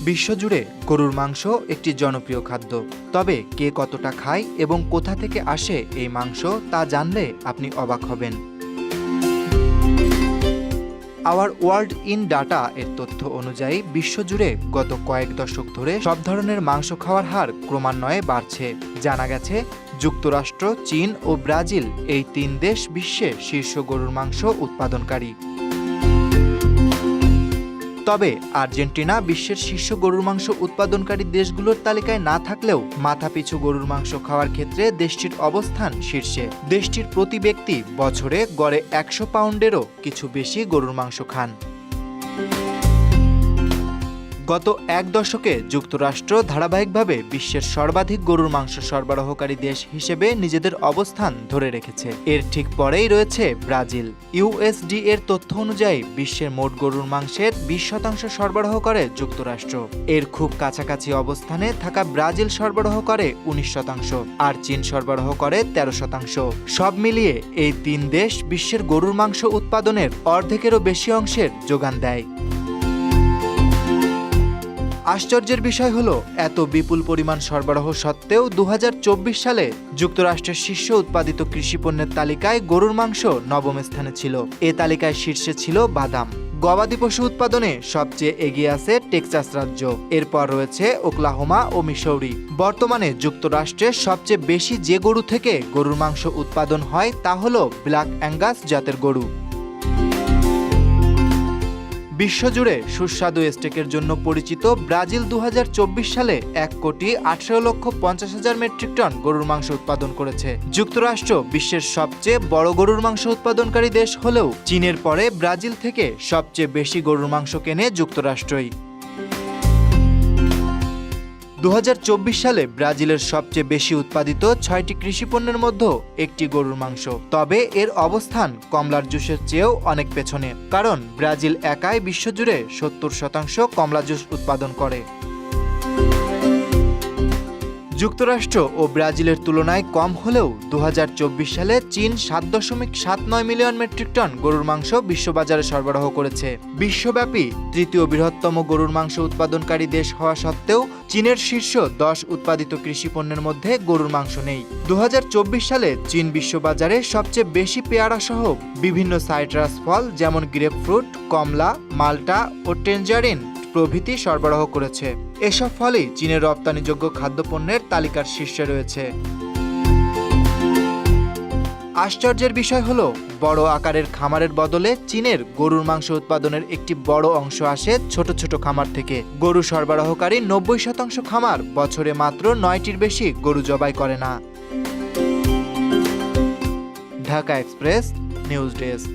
বিশ্বজুড়ে গরুর মাংস একটি জনপ্রিয় খাদ্য। তবে কে কতটা খায় এবং কোথা থেকে আসে এই মাংস তা জানলে আপনি অবাক হবেন। আওয়ার ওয়ার্ল্ড ইন ডাটা এর তথ্য অনুযায়ী বিশ্বজুড়ে গত কয়েক দশক ধরে সব ধরনের মাংস খাওয়ার হার ক্রমান্বয়ে বাড়ছে। জানা গেছে যুক্তরাষ্ট্র, চীন ও ব্রাজিল এই তিন দেশ বিশ্বে শীর্ষ গরুর মাংস উৎপাদনকারী। তবে আর্জেন্টিনা বিশ্বের শীর্ষ গরুর মাংস উৎপাদনকারী দেশগুলোর তালিকায় না থাকলেও মাথাপিছু গরুর মাংস খাওয়ার ক্ষেত্রে দেশটির অবস্থান শীর্ষে। দেশটির প্রতি ব্যক্তি বছরে গড়ে ১০০ পাউন্ডেরও কিছু বেশি গরুর মাংস খান। গত এক দশকে যুক্তরাষ্ট্র ধারাবাহিকভাবে বিশ্বের সর্বাধিক গরুর মাংস সরবরাহকারী দেশ হিসেবে নিজেদের অবস্থান ধরে রেখেছে। এর ঠিক পরেই রয়েছে ব্রাজিল। ইউএসডি এর তথ্য অনুযায়ী বিশ্বের মোট গরুর মাংসের ২০% সরবরাহ করে যুক্তরাষ্ট্র। এর খুব কাছাকাছি অবস্থানে থাকা ব্রাজিল সরবরাহ করে ১৯%, আর চীন সরবরাহ করে ১৩%। সব মিলিয়ে এই তিন দেশ বিশ্বের গরুর মাংস উৎপাদনের অর্ধেকেরও বেশি অংশের যোগান দেয়। আশ্চর্যের বিষয় হলো, এত বিপুল পরিমাণ সরবরাহ সত্ত্বেও ২০২৪ সালে যুক্তরাষ্ট্রের শীর্ষ উৎপাদিত কৃষিপণ্যের তালিকায় গরুর মাংস নবম স্থানে ছিল। এ তালিকায় শীর্ষে ছিল বাদাম। গবাদি পশু উৎপাদনে সবচেয়ে এগিয়ে আছে টেক্সাস রাজ্য, এরপর রয়েছে ওকলাহোমা ও মিসৌরি। বর্তমানে যুক্তরাষ্ট্রের সবচেয়ে বেশি যে গরু থেকে গরুর মাংস উৎপাদন হয় তা হল ব্ল্যাক অ্যাঙ্গাস জাতের গরু। বিশ্বজুড়ে সুস্বাদু স্টেকের জন্য পরিচিত ব্রাজিল ২০২৪ সালে ১,১৮,৫০,০০০ মেট্রিক টন গরুর মাংস উৎপাদন করেছে। যুক্তরাষ্ট্র বিশ্বের সবচেয়ে বড় গরুর মাংস উৎপাদনকারী দেশ হলেও চীনের পরে ব্রাজিল থেকে সবচেয়ে বেশি গরুর মাংস কেনে যুক্তরাষ্ট্রই। ২০২৪ সালে ব্রাজিলের সবচেয়ে বেশি উৎপাদিত ৬টি কৃষিপণ্যের মধ্যে একটি গরুর মাংস। তবে এর অবস্থান কমলার জুসের চেয়েও অনেক পেছনে, কারণ ব্রাজিল একাই বিশ্বজুড়ে ৭০% কমলা জুস উৎপাদন করে। যুক্তরাষ্ট্র ও ব্রাজিলের তুলনায় কম হলেও ২০২৪ সালে চীন ৭.৭৯ মিলিয়ন মেট্রিক টন গরুর মাংস বিশ্ববাজারে সরবরাহ করেছে। বিশ্বব্যাপী তৃতীয় বৃহত্তম গরুর মাংস উৎপাদনকারী দেশ হওয়া সত্ত্বেও চীনের শীর্ষ ১০ উৎপাদিত কৃষিপণ্যের মধ্যে গরুর মাংস নেই। ২০২৪ সালে চীন বিশ্ববাজারে সবচেয়ে বেশি পেয়ারা সহ বিভিন্ন সাইট্রাস ফল যেমন গ্রেপফ্রুট, কমলা, মাল্টা ও ট্যাঞ্জারিন প্রভৃতি সরবরাহ করেছে। এসব ফলই চীনের রপ্তানিযোগ্য খাদ্যপণ্যের তালিকার শীর্ষে রয়েছে। আশ্চর্যের বিষয় হলো, বড় আকারের খামারের বদলে চীনের গরুর মাংস উৎপাদনের একটি বড় অংশ আসে ছোট ছোট খামার থেকে। গরু সরবরাহকারী ৯০% খামার বছরে মাত্র ৯টির বেশি গরু জবাই করে না। Dhaka express news desk.